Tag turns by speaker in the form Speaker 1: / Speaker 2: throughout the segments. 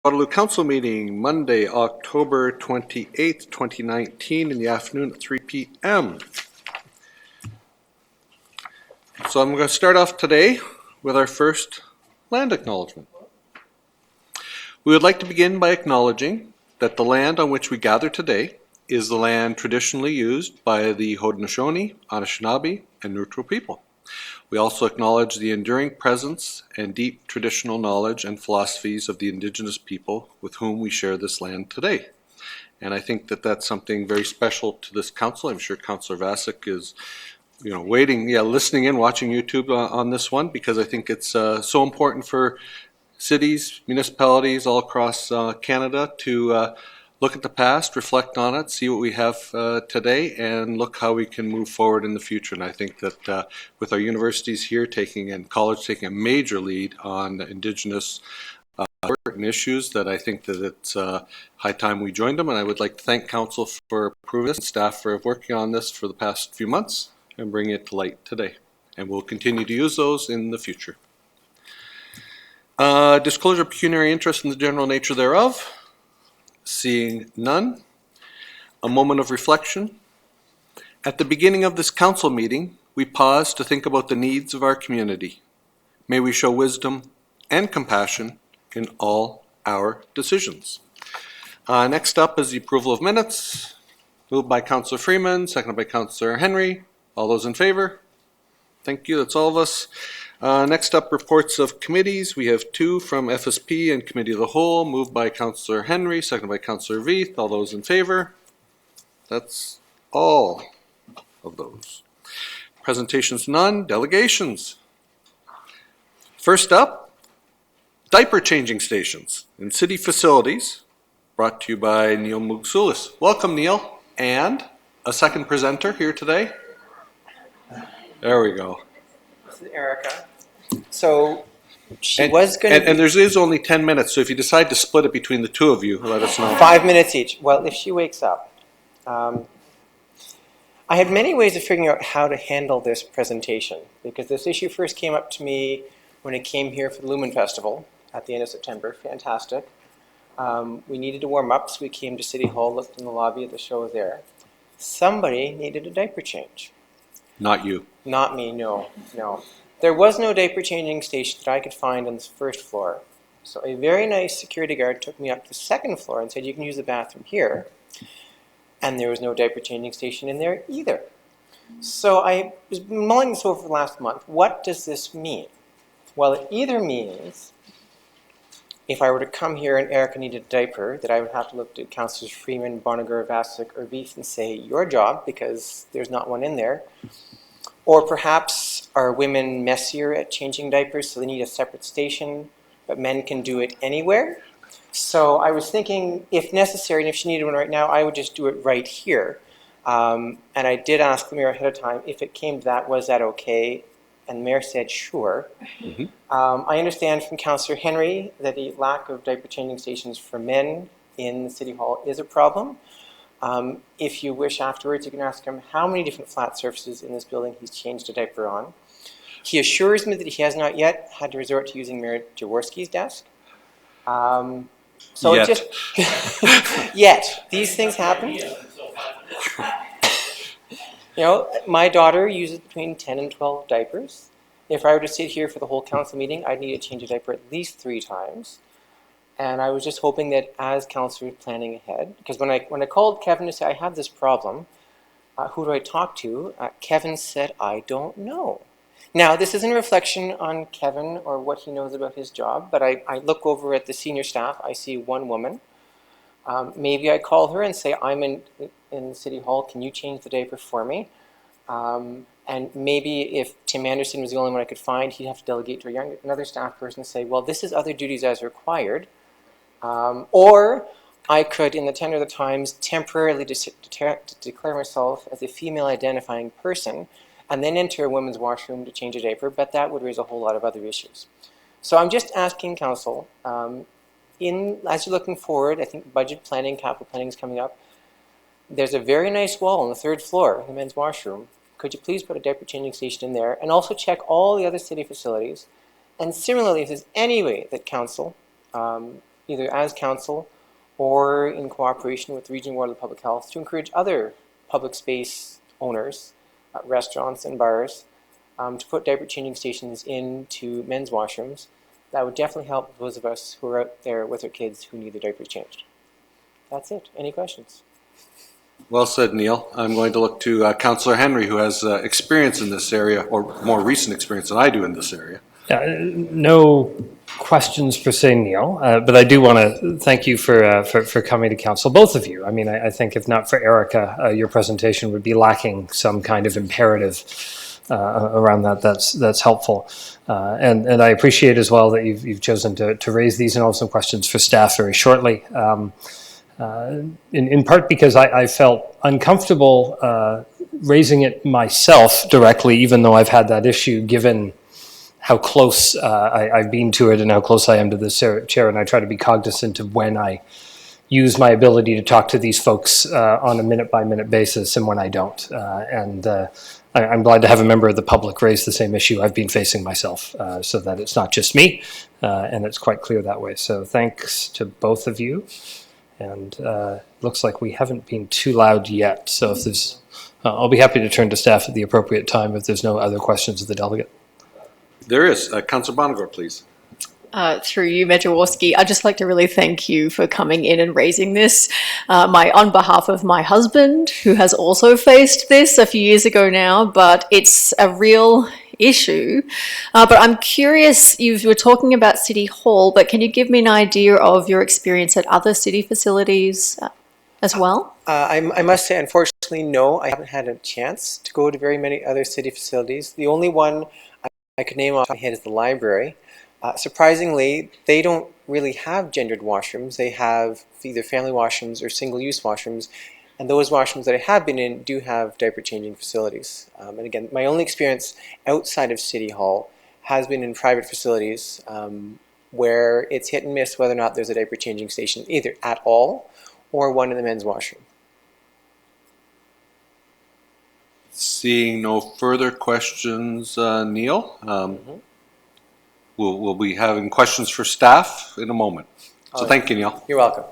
Speaker 1: Waterloo Council meeting, Monday, October 28th, 2019, in the afternoon at 3 p.m. So I'm going to start off today with our first land acknowledgement. We would like to begin by acknowledging that the land on which we gather today is the land traditionally used by the Haudenosaunee, Anishinaabe, and Neutral people. We also acknowledge the enduring presence and deep traditional knowledge and philosophies of the Indigenous people with whom we share this land today. And I think that that's something very special to this council. I'm sure Councillor Vasic is, waiting, listening in, watching YouTube on this one, because I think it's so important for cities, municipalities all across Canada to look at the past, reflect on it, see what we have today, and look how we can move forward in the future. And I think that with our universities here and college taking a major lead on Indigenous important issues, that I think that it's high time we joined them. And I would like to thank Council for approving this and staff for working on this for the past few months and bringing it to light today. And we'll continue to use those in the future. Disclosure of pecuniary interest in the general nature thereof. Seeing none, a moment of reflection. At the beginning of this council meeting, we pause to think about the needs of our community. May we show wisdom and compassion in all our decisions. Next up is the approval of minutes. Moved by Councillor Freeman, seconded by Councillor Henry. All those in favor? Thank you, that's all of us. Next up, reports of committees. We have two from FSP and Committee of the Whole, moved by Councillor Henry, seconded by Councillor Veith. All those in favor? That's all of those. Presentations none. Delegations. First up, diaper changing stations in city facilities, brought to you by Neil Mugsoulis. Welcome, Neil. And a second presenter here today. There we go.
Speaker 2: This is Erica. So she was going to.
Speaker 1: And there is only 10 minutes, so if you decide to split it between the two of you, let us know.
Speaker 2: 5 minutes each. Well, if she wakes up. I had many ways of figuring out how to handle this presentation, because this issue first came up to me when I came here for the Lumen Festival at the end of September. Fantastic. We needed to warm up, so we came to City Hall, looked in the lobby at the show there. Somebody needed a diaper change.
Speaker 1: Not you.
Speaker 2: Not me, no. There was no diaper changing station that I could find on the first floor. So a very nice security guard took me up to the second floor and said, you can use the bathroom here. And there was no diaper changing station in there either. So I was mulling this over for the last month. What does this mean? Well, it either means if I were to come here and Erica needed a diaper, that I would have to look at Councillors Freeman, Barnager, Vasic, or Veith and say, your job, because there's not one in there. Or perhaps are women messier at changing diapers, so they need a separate station, but men can do it anywhere? So I was thinking, if necessary, and if she needed one right now, I would just do it right here. And I did ask the mayor ahead of time, if it came to that, was that okay? And the mayor said, sure. Mm-hmm. I understand from Councillor Henry that the lack of diaper changing stations for men in the City Hall is a problem. If you wish afterwards, you can ask him how many different flat surfaces in this building he's changed a diaper on. He assures me that he has not yet had to resort to using Mayor Jaworski's desk. So
Speaker 1: yet.
Speaker 2: It just yet these things happen. My daughter uses between 10 and 12 diapers. If I were to sit here for the whole council meeting, I'd need to change a diaper at least 3 times. And I was just hoping that as councillor planning ahead, because when I called Kevin to say I have this problem, who do I talk to? Kevin said, I don't know. Now, this isn't a reflection on Kevin or what he knows about his job, but I look over at the senior staff, I see one woman. Maybe I call her and say, I'm in City Hall, can you change the diaper for me? And maybe if Tim Anderson was the only one I could find, he'd have to delegate to another staff person and say, well, this is other duties as required. Or I could, in the tenor of the Times, temporarily declare myself as a female identifying person and then enter a women's washroom to change a diaper, but that would raise a whole lot of other issues. So I'm just asking council, as you're looking forward, I think budget planning, capital planning is coming up. There's a very nice wall on the 3rd floor in the men's washroom. Could you please put a diaper changing station in there and also check all the other city facilities? And similarly, if there's any way that council either as council or in cooperation with the Region Waterloo Public Health, to encourage other public space owners, restaurants and bars, to put diaper changing stations into men's washrooms. That would definitely help those of us who are out there with our kids who need their diapers changed. That's it. Any questions?
Speaker 1: Well said, Neil. I'm going to look to Councillor Henry, who has experience in this area, or more recent experience than I do in this area.
Speaker 3: No questions per se, Neil, but I do want to thank you for coming to council, both of you. I mean, I think if not for Erica, your presentation would be lacking some kind of imperative around that. That's helpful, and I appreciate as well that you've chosen to raise these and also some questions for staff very shortly. In part because I felt uncomfortable raising it myself directly, even though I've had that issue, given how close I've been to it and how close I am to the chair, and I try to be cognizant of when I use my ability to talk to these folks on a minute-by-minute basis and when I don't. I'm glad to have a member of the public raise the same issue I've been facing myself, so that it's not just me, and it's quite clear that way. So thanks to both of you. And looks like we haven't been too loud yet. So if there's, I'll be happy to turn to staff at the appropriate time if there's no other questions of the delegate.
Speaker 1: There is. Councillor Bonagor, please.
Speaker 4: Through you, Mayor Jaworski, I'd just like to really thank you for coming in and raising this. On behalf of my husband, who has also faced this a few years ago now, but it's a real issue. But I'm curious, you were talking about City Hall, but can you give me an idea of your experience at other city facilities as well?
Speaker 2: I must say, unfortunately, no, I haven't had a chance to go to very many other city facilities. The only one I could name off my head is the library. Surprisingly, they don't really have gendered washrooms. They have either family washrooms or single-use washrooms, and those washrooms that I have been in do have diaper changing facilities. And again, my only experience outside of City Hall has been in private facilities where it's hit and miss whether or not there's a diaper changing station either at all or one in the men's washroom.
Speaker 1: Seeing no further questions, Neil, we'll be having questions for staff in a moment. So thank you, Neil.
Speaker 2: You're welcome.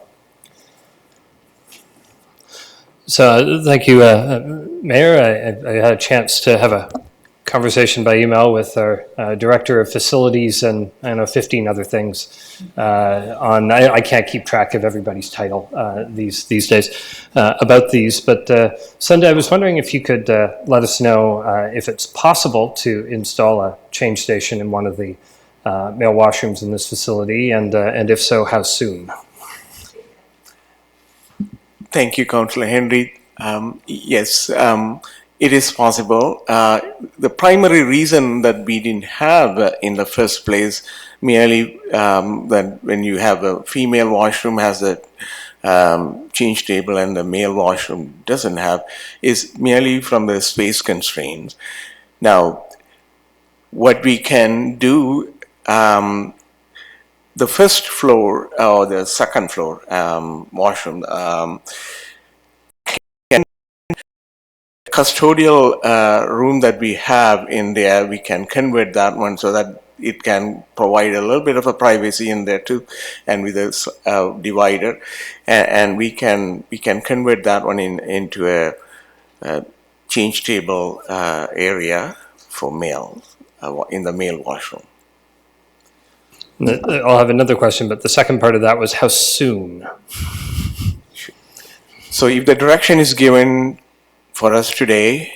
Speaker 3: So thank you, Mayor. I had a chance to have a conversation by email with our Director of Facilities and I know 15 other things I can't keep track of everybody's title these days about these, but Sunday I was wondering if you could let us know if it's possible to install a change station in one of the male washrooms in this facility, and if so, how soon?
Speaker 5: Thank you, Councillor Henry. Yes, it is possible. The primary reason that we didn't have in the first place, merely that when you have a female washroom has a change table and the male washroom doesn't have, is merely from the space constraints. Now, what we can do, the first floor or the second floor washroom, custodial room that we have in there, we can convert that one so that it can provide a little bit of a privacy in there too, and with a divider, and we can convert that one into a change table area for males in the male washroom.
Speaker 3: I'll have another question, but the second part of that was how soon?
Speaker 5: So if the direction is given for us today,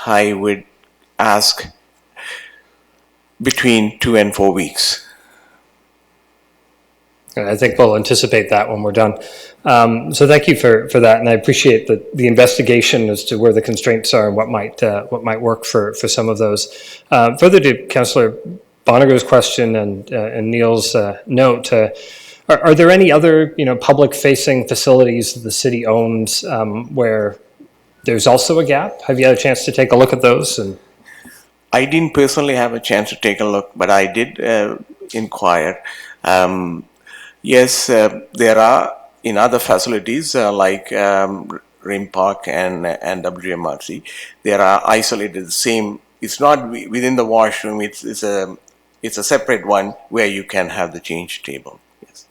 Speaker 5: I would ask between 2 and 4 weeks.
Speaker 3: I think we'll anticipate that when we're done. So thank you for that, and I appreciate the investigation as to where the constraints are and what might work for some of those. Further to Councillor Bonagor's question and Neil's note, are there any other public-facing facilities the city owns where there's also a gap? Have you had a chance to take a look at those? And
Speaker 5: I didn't personally have a chance to take a look, but I did inquire. Yes, there are in other facilities like Rim Park and WMRC, there are isolated the same. It's not within the washroom. It's a separate one where you can have the change table. Yes.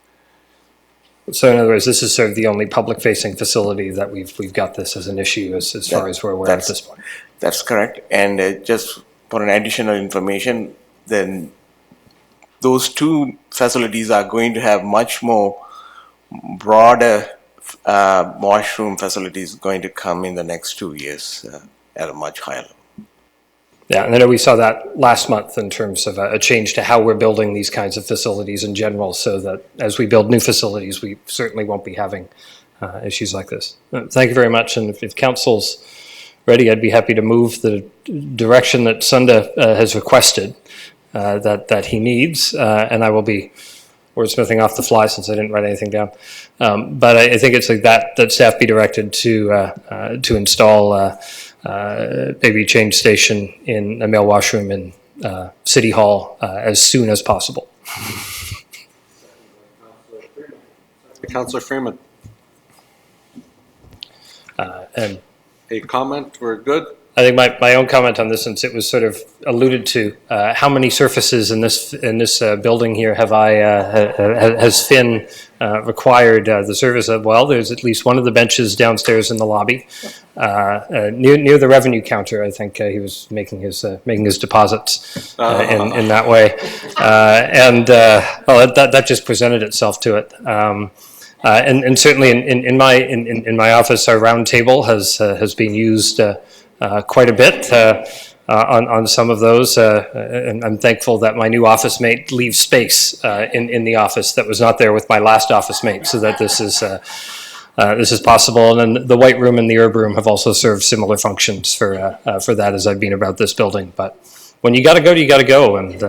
Speaker 3: So in other words, this is sort of the only public-facing facility that we've got this as an issue as far as we're aware at this point.
Speaker 5: That's correct. And just for an additional information, then those two facilities are going to have much more broader washroom facilities going to come in the next 2 years at a much higher level.
Speaker 3: Yeah, and I know we saw that last month in terms of a change to how we're building these kinds of facilities in general, so that as we build new facilities, we certainly won't be having issues like this. Thank you very much, and if council's ready, I'd be happy to move the direction that Sunda has requested that he needs, and I will be wordsmithing off the fly since I didn't write anything down. But I think it's like that staff be directed to install maybe change station in a male washroom in City Hall as soon as possible.
Speaker 1: Councillor Freeman,
Speaker 3: And
Speaker 1: a comment? We're good?
Speaker 3: I think my own comment on this, since it was sort of alluded to, how many surfaces in this building here has Finn required the service of? Well, there's at least one of the benches downstairs in the lobby, near the revenue counter. I think he was making his deposits in that way, well, that just presented itself to it. And certainly in my office, our round table has been used quite a bit on some of those, and I'm thankful that my new office mate leaves space in the office that was not there with my last office mate, so that this is possible. And then the white room and the herb room have also served similar functions for that as I've been about this building. But when you got to go, you got to go, and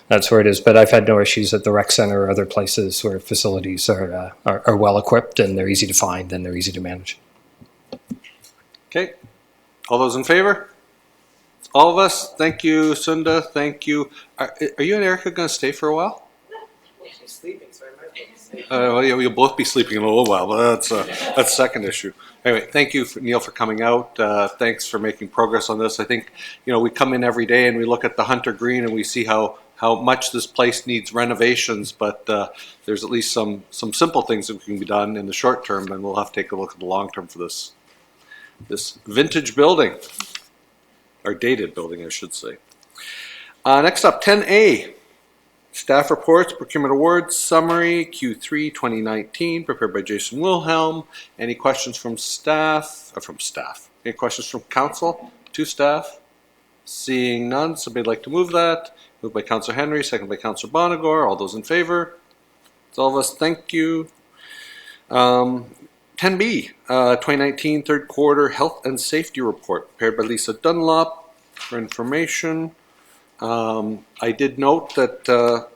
Speaker 3: that's where it is. But I've had no issues at the rec center or other places where facilities are well equipped and they're easy to find and they're easy to manage.
Speaker 1: Okay. All those in favor? All of us. Thank you, Sunda. Thank you. Are you and Erica going to stay for a while?
Speaker 2: She's sleeping, so I might stay.
Speaker 1: Well, yeah, we'll both be sleeping in a little while, but that's the second issue. Anyway, thank you, Neil, for coming out. Thanks for making progress on this. I think, we come in every day and we look at the Hunter Green and we see how much this place needs renovations, but there's at least some simple things that can be done in the short term, and we'll have to take a look at the long term for this vintage building, or dated building, I should say. Next up, 10A, staff reports, procurement awards summary, Q3 2019, prepared by Jason Wilhelm. Any questions from staff? Any questions from council to staff? Seeing none, somebody'd like to move that. Moved by Councillor Henry, second by Councillor Bonagor. All those in favor? It's all of us. Thank you. 10B, 2019 third quarter health and safety report, prepared by Lisa Dunlop for information. I did note that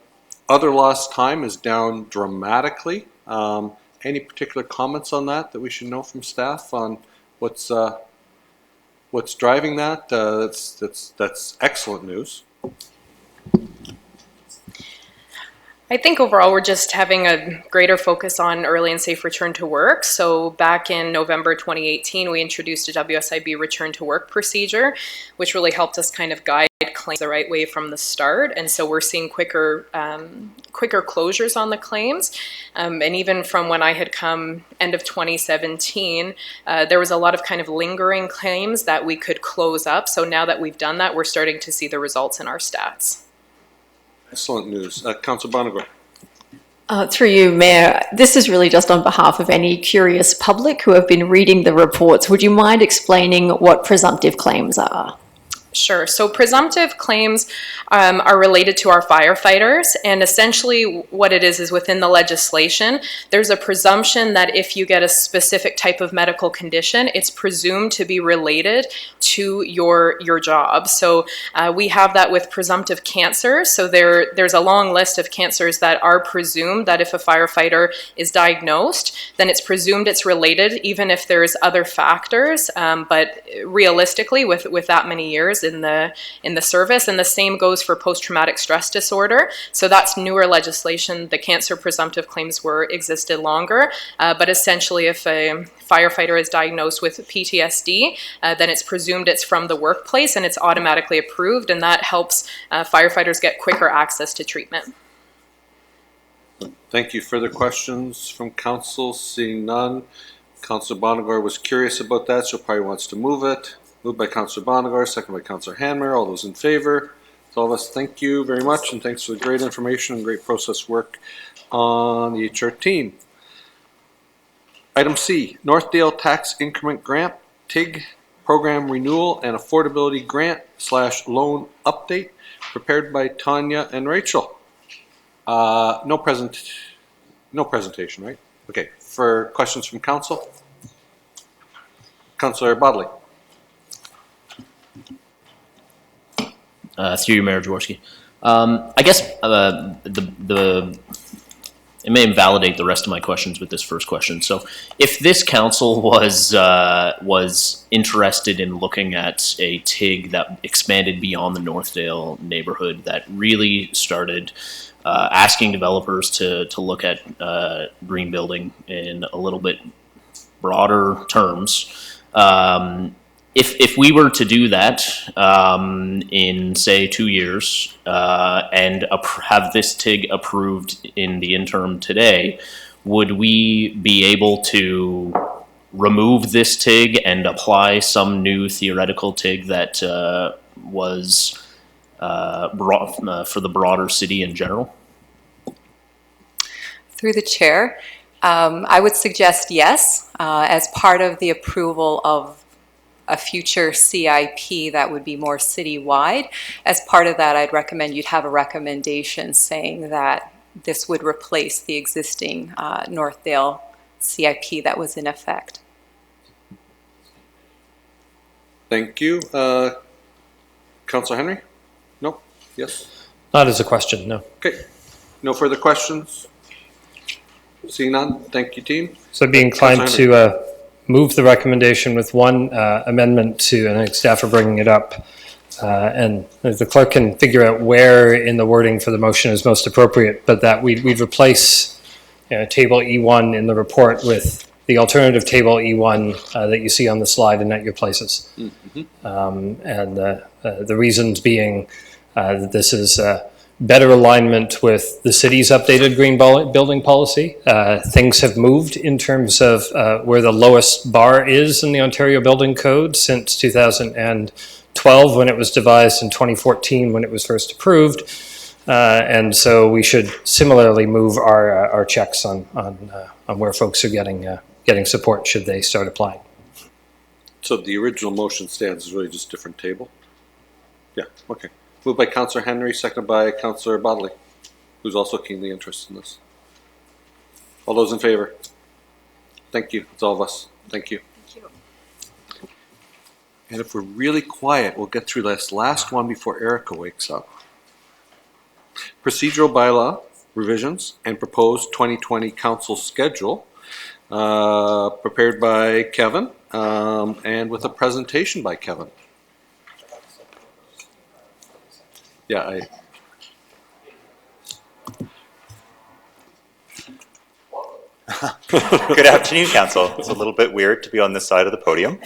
Speaker 1: other lost time is down dramatically. Any particular comments on that we should know from staff on what's driving that? That's excellent news.
Speaker 6: I think overall we're just having a greater focus on early and safe return to work. So back in November 2018, we introduced a WSIB return to work procedure, which really helped us kind of guide claims the right way from the start. And so we're seeing quicker closures on the claims. And even from when I had come end of 2017, there was a lot of kind of lingering claims that we could close up. So now that we've done that, we're starting to see the results in our stats.
Speaker 1: Excellent news. Councillor Bonagor.
Speaker 4: Through you, Mayor, this is really just on behalf of any curious public who have been reading the reports. Would you mind explaining what presumptive claims are?
Speaker 6: Sure. So presumptive claims are related to our firefighters, and essentially what it is within the legislation, there's a presumption that if you get a specific type of medical condition, it's presumed to be related to your job. So we have that with presumptive cancers. So there's a long list of cancers that are presumed that if a firefighter is diagnosed, then it's presumed it's related, even if there's other factors. But realistically, with that many years in the service, and the same goes for post-traumatic stress disorder. So that's newer legislation. The cancer presumptive claims existed longer, but essentially if a firefighter is diagnosed with PTSD, then it's presumed it's from the workplace and it's automatically approved, and that helps firefighters get quicker access to treatment.
Speaker 1: Thank you. Further questions from council? Seeing none. Councillor Bonagor was curious about that, so probably wants to move it. Moved by Councillor Bonagor, second by Councillor Hanmer. All those in favor? To all of us, thank you very much, and thanks for the great information and great process work on the HR team. Item C, Northdale Tax Increment Grant, TIG Program Renewal and Affordability Grant / Loan Update, prepared by Tanya and Rachel. No presentation, right? Okay, for questions from council? Councillor Bodley.
Speaker 7: Through you, Mayor Jaworski. I guess it may invalidate the rest of my questions with this first question. So, if this council was interested in looking at a TIG that expanded beyond the Northdale neighborhood, that really started asking developers to look at green building in a little bit broader terms. If we were to do that in, say, 2 years and have this TIG approved in the interim today, would we be able to remove this TIG and apply some new theoretical TIG that was for the broader city in general?
Speaker 8: Through the chair, I would suggest yes, as part of the approval of a future CIP that would be more citywide. As part of that, I'd recommend you'd have a recommendation saying that this would replace the existing Northdale CIP that was in effect.
Speaker 1: Thank you. Councillor Henry? No? Yes?
Speaker 3: Not as a question, no.
Speaker 1: Okay. No further questions? Seeing none, thank you, team.
Speaker 3: So I'd be inclined to move the recommendation with one amendment to, and I think staff are bringing it up, and the clerk can figure out where in the wording for the motion is most appropriate, but that we'd replace table E1 in the report with the alternative table E1 that you see on the slide and at your places. Mm-hmm. And the reasons being that this is better alignment with the city's updated green building policy. Things have moved in terms of where the lowest bar is in the Ontario Building Code since 2012 when it was devised, in 2014 when it was first approved. And so we should similarly move our checks on where folks are getting support should they start applying.
Speaker 1: So the original motion stands is really just a different table? Yeah, okay. Moved by Councillor Henry, seconded by Councillor Bodley, who's also keenly interested in this. All those in favor? Thank you. It's all of us. Thank you.
Speaker 8: Thank you.
Speaker 1: And if we're really quiet, we'll get through this last one before Erica wakes up. Procedural bylaw revisions and proposed 2020 council schedule, prepared by Kevin, and with a presentation by Kevin. Yeah,
Speaker 9: Good afternoon, Council. It's a little bit weird to be on this side of the podium.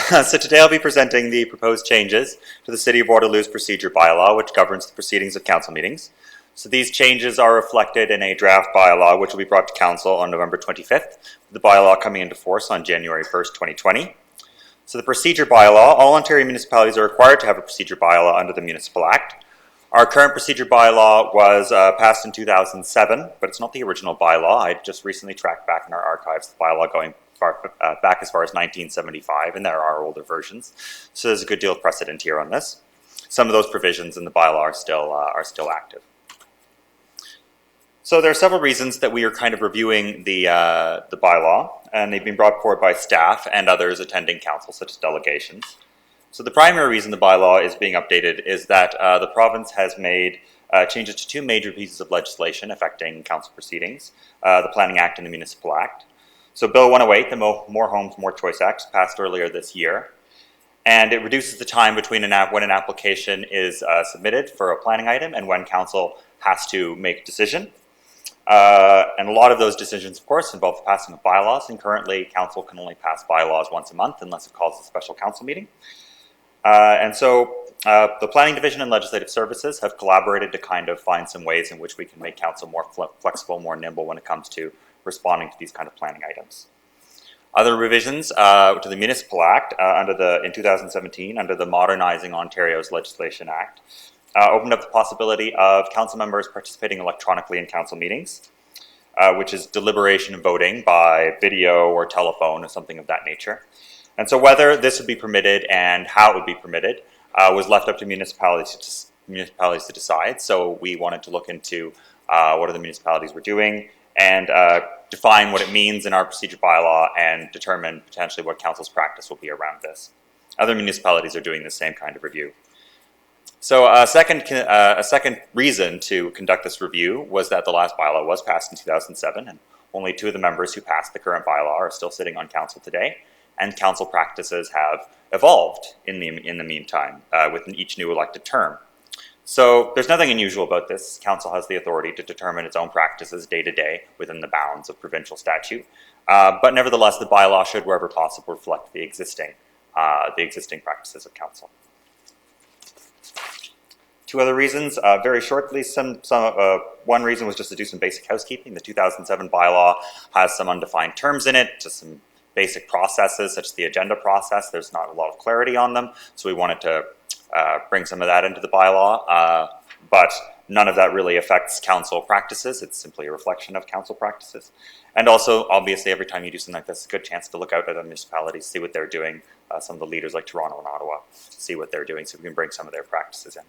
Speaker 9: So today I'll be presenting the proposed changes to the City of Waterloo's procedure bylaw, which governs the proceedings of council meetings. So these changes are reflected in a draft bylaw, which will be brought to Council on November 25th, with the bylaw coming into force on January 1st, 2020. So the procedure bylaw, all Ontario municipalities are required to have a procedure bylaw under the Municipal Act. Our current procedure bylaw was passed in 2007, but it's not the original bylaw. I just recently tracked back in our archives the bylaw going back as far as 1975, and there are older versions. So there's a good deal of precedent here on this. Some of those provisions in the bylaw are still active. So there are several reasons that we are kind of reviewing the bylaw, and they've been brought forward by staff and others attending council, such as delegations. So the primary reason the bylaw is being updated is that the province has made changes to two major pieces of legislation affecting council proceedings, the Planning Act and the Municipal Act. So Bill 108, the More Homes, More Choice Act, passed earlier this year, and it reduces the time between when an application is submitted for a planning item and when council has to make a decision. And a lot of those decisions, of course, involve the passing of bylaws, and currently council can only pass bylaws once a month unless it calls a special council meeting. And so The Planning Division and Legislative Services have collaborated to kind of find some ways in which we can make council more flexible, more nimble when it comes to responding to these kind of planning items. Other revisions to the Municipal Act in 2017 under the Modernizing Ontario's Legislation Act opened up the possibility of council members participating electronically in council meetings, which is deliberation and voting by video or telephone or something of that nature. And so whether this would be permitted and how it would be permitted was left up to municipalities to decide. So we wanted to look into what other municipalities were doing and define what it means in our procedure bylaw and determine potentially what council's practice will be around this. Other municipalities are doing the same kind of review. So a second reason to conduct this review was that the last bylaw was passed in 2007, and only 2 of the members who passed the current bylaw are still sitting on council today, and council practices have evolved in the meantime with each new elected term. So there's nothing unusual about this. Council has the authority to determine its own practices day to day within the bounds of provincial statute, but nevertheless, the bylaw should, wherever possible, reflect the existing practices of council. 2 other reasons, very shortly. One reason was just to do some basic housekeeping. The 2007 bylaw has some undefined terms in it, just some basic processes, such as the agenda process. There's not a lot of clarity on them, so we wanted to bring some of that into the bylaw, but none of that really affects council practices. It's simply a reflection of council practices. And also, obviously, every time you do something like this, it's a good chance to look out at other municipalities, see what they're doing. Some of the leaders like Toronto and Ottawa, see what they're doing so we can bring some of their practices in.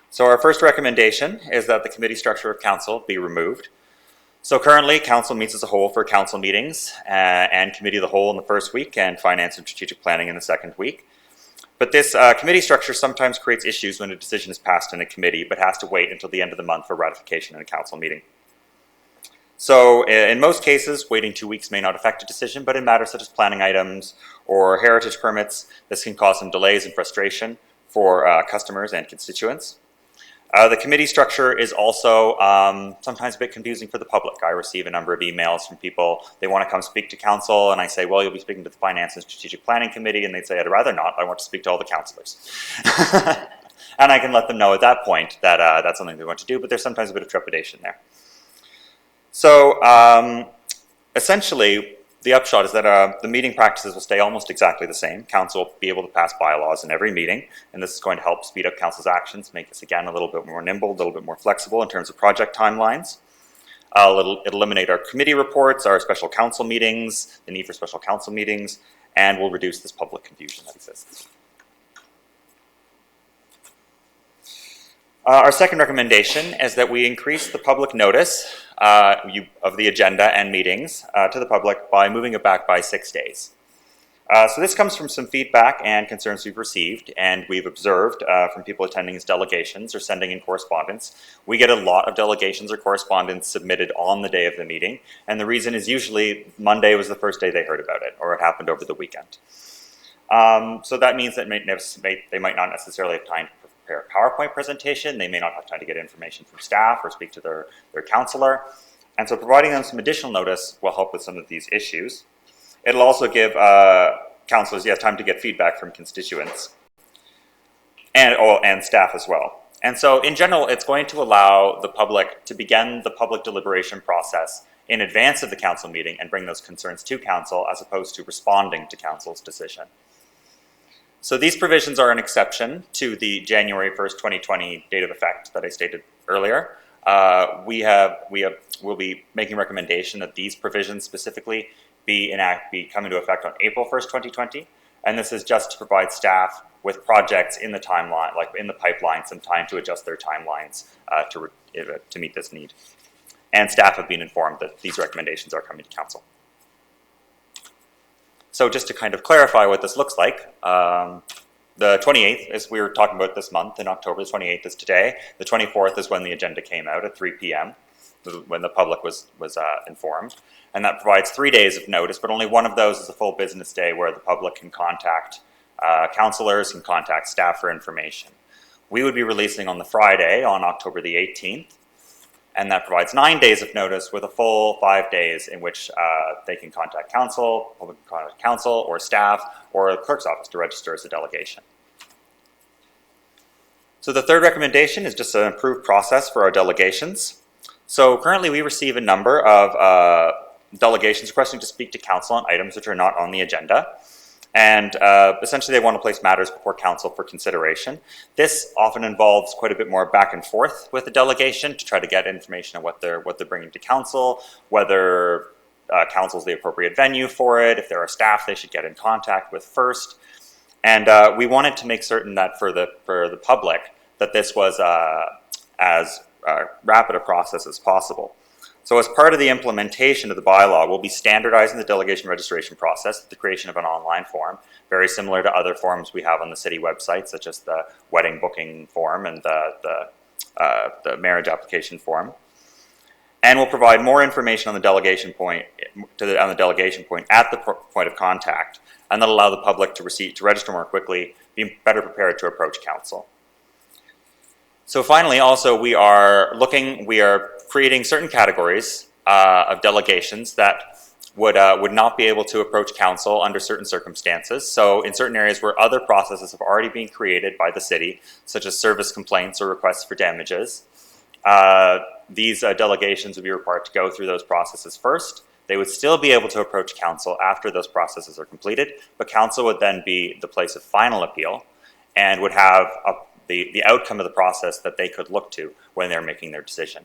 Speaker 9: So our first recommendation is that the committee structure of council be removed. So currently, council meets as a whole for council meetings and committee of the whole in the first week and finance and strategic planning in the second week. But this committee structure sometimes creates issues when a decision is passed in a committee, but has to wait until the end of the month for ratification in a council meeting. So in most cases, waiting 2 weeks may not affect a decision, but in matters such as planning items or heritage permits, this can cause some delays and frustration for customers and constituents. The committee structure is also sometimes a bit confusing for the public. I receive a number of emails from people, they want to come speak to council, and I say, well, you'll be speaking to the Finance and Strategic Planning Committee, and they'd say, I'd rather not, I want to speak to all the councillors. And I can let them know at that point that that's something they want to do, but there's sometimes a bit of trepidation there. So essentially, the upshot is that the meeting practices will stay almost exactly the same. Council will be able to pass bylaws in every meeting, and this is going to help speed up council's actions, make us again a little bit more nimble, a little bit more flexible in terms of project timelines. It'll eliminate our committee reports, our special council meetings, the need for special council meetings, and will reduce this public confusion that exists. Our second recommendation is that we increase the public notice of the agenda and meetings to the public by moving it back by 6 days. So this comes from some feedback and concerns we've received and we've observed from people attending as delegations or sending in correspondence. We get a lot of delegations or correspondence submitted on the day of the meeting, and the reason is usually Monday was the first day they heard about it, or it happened over the weekend. So that means that they might not necessarily have time to prepare a PowerPoint presentation, they may not have time to get information from staff or speak to their councillor, and so providing them some additional notice will help with some of these issues. It'll also give councillors time to get feedback from constituents and staff as well. And so in general, it's going to allow the public to begin the public deliberation process in advance of the council meeting and bring those concerns to council as opposed to responding to council's decision. So these provisions are an exception to the January 1st, 2020 date of effect that I stated earlier. We'll be making recommendation that these provisions specifically be come into effect on April 1st, 2020. And this is just to provide staff with projects in the timeline, like in the pipeline, some time to adjust their timelines to meet this need. And staff have been informed that these recommendations are coming to council. So just to kind of clarify what this looks like, the 28th, as we were talking about this month in October, the 28th is today. The 24th is when the agenda came out at 3 p.m., when the public was informed. And that provides 3 days of notice, but only one of those is a full business day where the public can contact councillors, can contact staff for information. We would be releasing on the Friday, on October the 18th, and that provides 9 days of notice with a full 5 days in which they can contact council, public can contact council or staff or the clerk's office to register as a delegation. So the third recommendation is just an improved process for our delegations. So currently we receive a number of delegations requesting to speak to council on items which are not on the agenda. And essentially they want to place matters before council for consideration. This often involves quite a bit more back and forth with the delegation to try to get information on what they're bringing to council, whether council is the appropriate venue for it, if there are staff they should get in contact with first. And we wanted to make certain that for the public that this was as rapid a process as possible. So as part of the implementation of the bylaw, we'll be standardizing the delegation registration process with the creation of an online form, very similar to other forms we have on the city website, such as the wedding booking form and the marriage application form. And we'll provide more information on the delegation point at the point of contact, and that'll allow the public to register more quickly, be better prepared to approach council. So finally, also we are creating certain categories of delegations that would not be able to approach council under certain circumstances. So in certain areas where other processes have already been created by the city, such as service complaints or requests for damages, these delegations would be required to go through those processes first. They would still be able to approach council after those processes are completed, but council would then be the place of final appeal and would have the outcome of the process that they could look to when they're making their decision.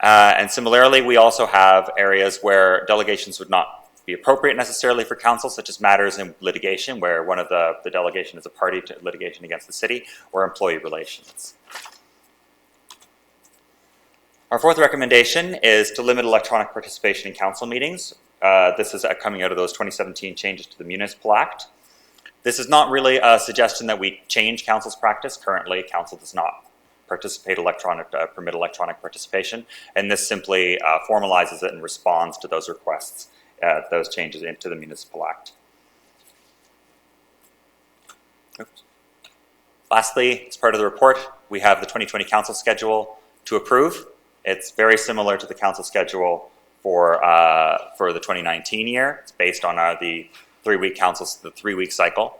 Speaker 9: And similarly, we also have areas where delegations would not be appropriate necessarily for council, such as matters in litigation, where one of the delegation is a party to litigation against the city, or employee relations. Our fourth recommendation is to limit electronic participation in council meetings. This is coming out of those 2017 changes to the Municipal Act. This is not really a suggestion that we change council's practice. Currently, council does not permit electronic participation, and this simply formalizes it and responds to those requests, those changes into the Municipal Act. Oops. Lastly, as part of the report, we have the 2020 council schedule to approve. It's very similar to the council schedule for the 2019 year. It's based on the three-week cycle.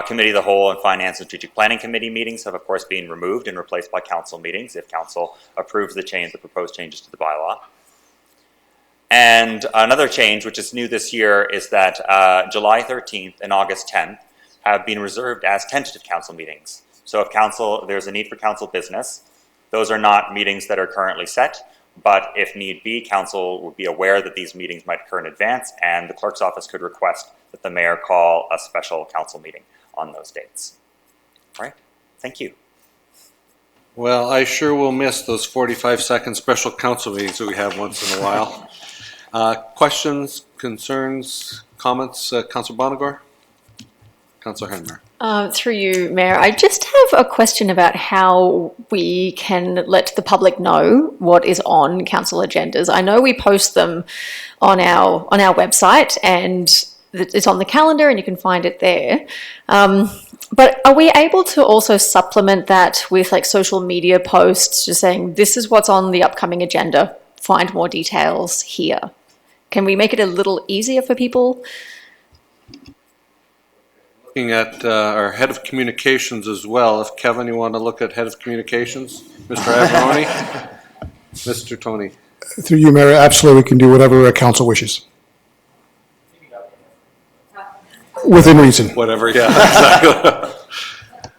Speaker 9: Committee of the Whole and Finance and Strategic Planning Committee meetings have, of course, been removed and replaced by council meetings if council approves the proposed changes to the bylaw. And another change, which is new this year, is that July 13th and August 10th have been reserved as tentative council meetings. So if there's a need for council business, those are not meetings that are currently set, but if need be, council would be aware that these meetings might occur in advance, and the clerk's office could request that the mayor call a special council meeting on those dates. All right, thank you.
Speaker 1: Well, I sure will miss those 45-second special council meetings that we have once in a while. Questions, concerns, comments? Councillor Bonagor? Councillor Henmer?
Speaker 4: Through you, Mayor, I just have a question about how we can let the public know what is on council agendas. I know we post them on our website, and it's on the calendar and you can find it there. But are we able to also supplement that with like social media posts just saying this is what's on the upcoming agenda, find more details here? Can we make it a little easier for people?
Speaker 1: Looking at our head of communications as well. If Kevin, you want to look at head of communications, Mr. Abroni, Mr. Tony.
Speaker 10: Through you, Mayor, absolutely, we can do whatever council wishes. Within reason.
Speaker 1: Whatever, yeah, exactly.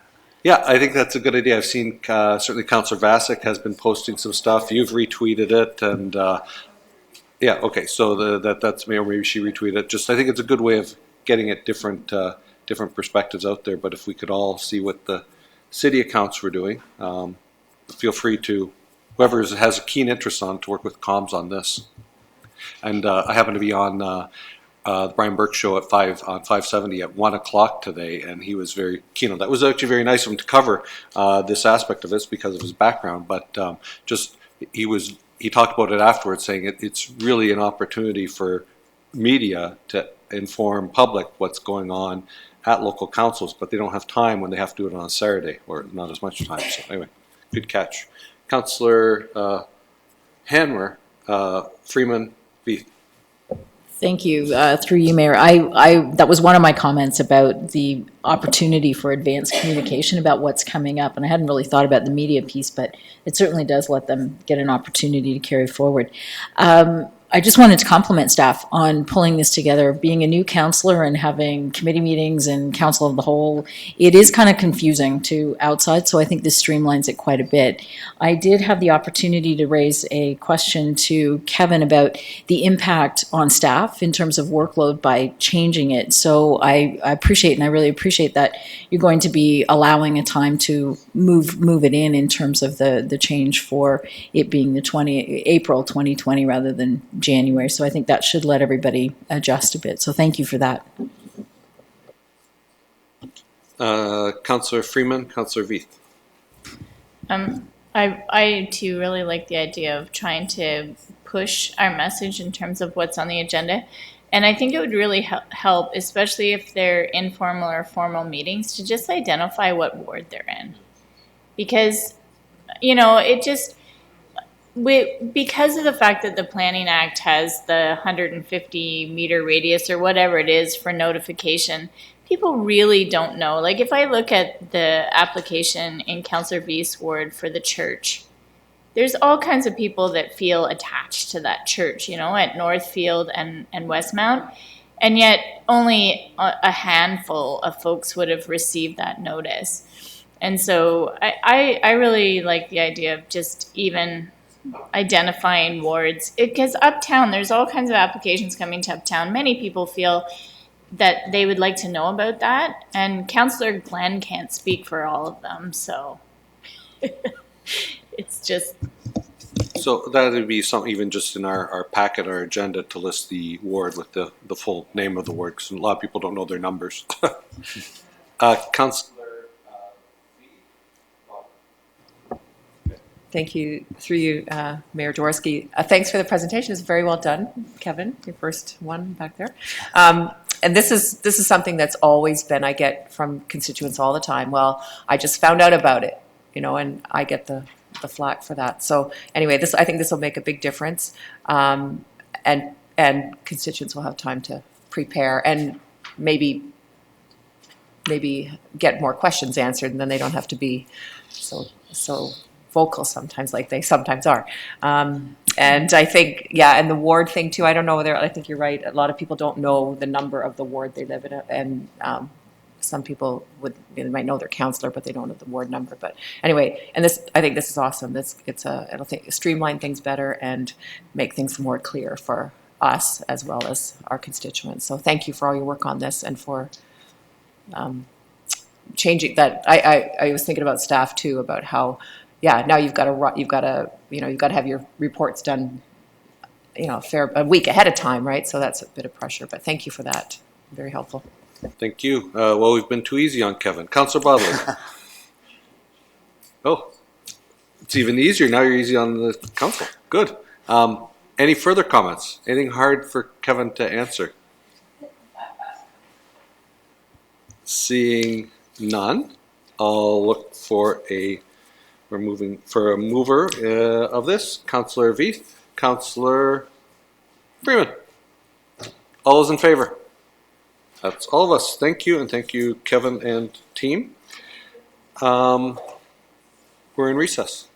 Speaker 1: Yeah, I think that's a good idea. I've seen certainly Councillor Vasic has been posting some stuff. You've retweeted it, and yeah, okay. So that's maybe she retweeted it. Just I think it's a good way of getting at different perspectives out there. But if we could all see what the city accounts were doing, feel free to whoever has a keen interest on to work with comms on this. And I happen to be on the Brian Burke show at 570 at 1 o'clock today, and he was very keen on that. It was actually very nice of him to cover this aspect of this because of his background, but he talked about it afterwards, saying it's really an opportunity for media to inform public what's going on at local councils, but they don't have time when they have to do it on a Saturday, or not as much time. So anyway, good catch. Councillor Hanmer, Freeman, Beath.
Speaker 11: Thank you. Through you, Mayor. That was one of my comments about the opportunity for advanced communication about what's coming up. And I hadn't really thought about the media piece, but it certainly does let them get an opportunity to carry forward. I just wanted to compliment staff on pulling this together. Being a new councillor and having committee meetings and council of the whole, it is kind of confusing to outside, so I think this streamlines it quite a bit. I did have the opportunity to raise a question to Kevin about the impact on staff in terms of workload by changing it. So I appreciate, and I really appreciate that you're going to be allowing a time to move it in terms of the change for it being the April 2020 rather than January. So I think that should let everybody adjust a bit. So thank you for that.
Speaker 1: Councillor Freeman, Councillor Veith.
Speaker 12: I too really like the idea of trying to push our message in terms of what's on the agenda. And I think it would really help, especially if they're informal or formal meetings, to just identify what ward they're in. Because, you know, because of the fact that the Planning Act has the 150 meter radius or whatever it is for notification, people really don't know. Like if I look at the application in Councillor Veith's ward for the church, there's all kinds of people that feel attached to that church, you know, at Northfield and Westmount. And yet only a handful of folks would have received that notice. And so I really like the idea of just even identifying wards, because uptown, there's all kinds of applications coming to uptown. Many people feel that they would like to know about that, and Councillor Glenn can't speak for all of them, so it's just.
Speaker 1: So that would be something even just in our packet, our agenda, to list the ward with the full name of the ward, because a lot of people don't know their numbers. Councillor.
Speaker 13: Thank you, through you, Mayor Jaworski. Thanks for the presentation. It's very well done, Kevin, your first one back there. And this is something that's always been, I get from constituents all the time. Well, I just found out about it, you know, and I get the flack for that. So anyway, I think this will make a big difference, and constituents will have time to prepare and maybe get more questions answered, and then they don't have to be so vocal sometimes, like they sometimes are. And I think, yeah, and the ward thing too, I don't know whether, I think you're right, a lot of people don't know the number of the ward they live in, and some people they might know their councillor, but they don't know the ward number. But anyway, and I think this is awesome. It'll streamline things better and make things more clear for us as well as our constituents. So thank you for all your work on this and for changing that. I was thinking about staff too, about how, yeah, now you've got to have your reports done, you know, a week ahead of time, right? So that's a bit of pressure, but thank you for that. Very helpful.
Speaker 1: Thank you. Well, we've been too easy on Kevin. Councillor Bodley. Oh, it's even easier. Now you're easy on the council. Good. Any further comments? Anything hard for Kevin to answer? Seeing none, I'll look for we're moving for a mover of this. Councillor Veith, Councillor Freeman. All those in favor? That's all of us. Thank you, and thank you, Kevin and team. We're in recess.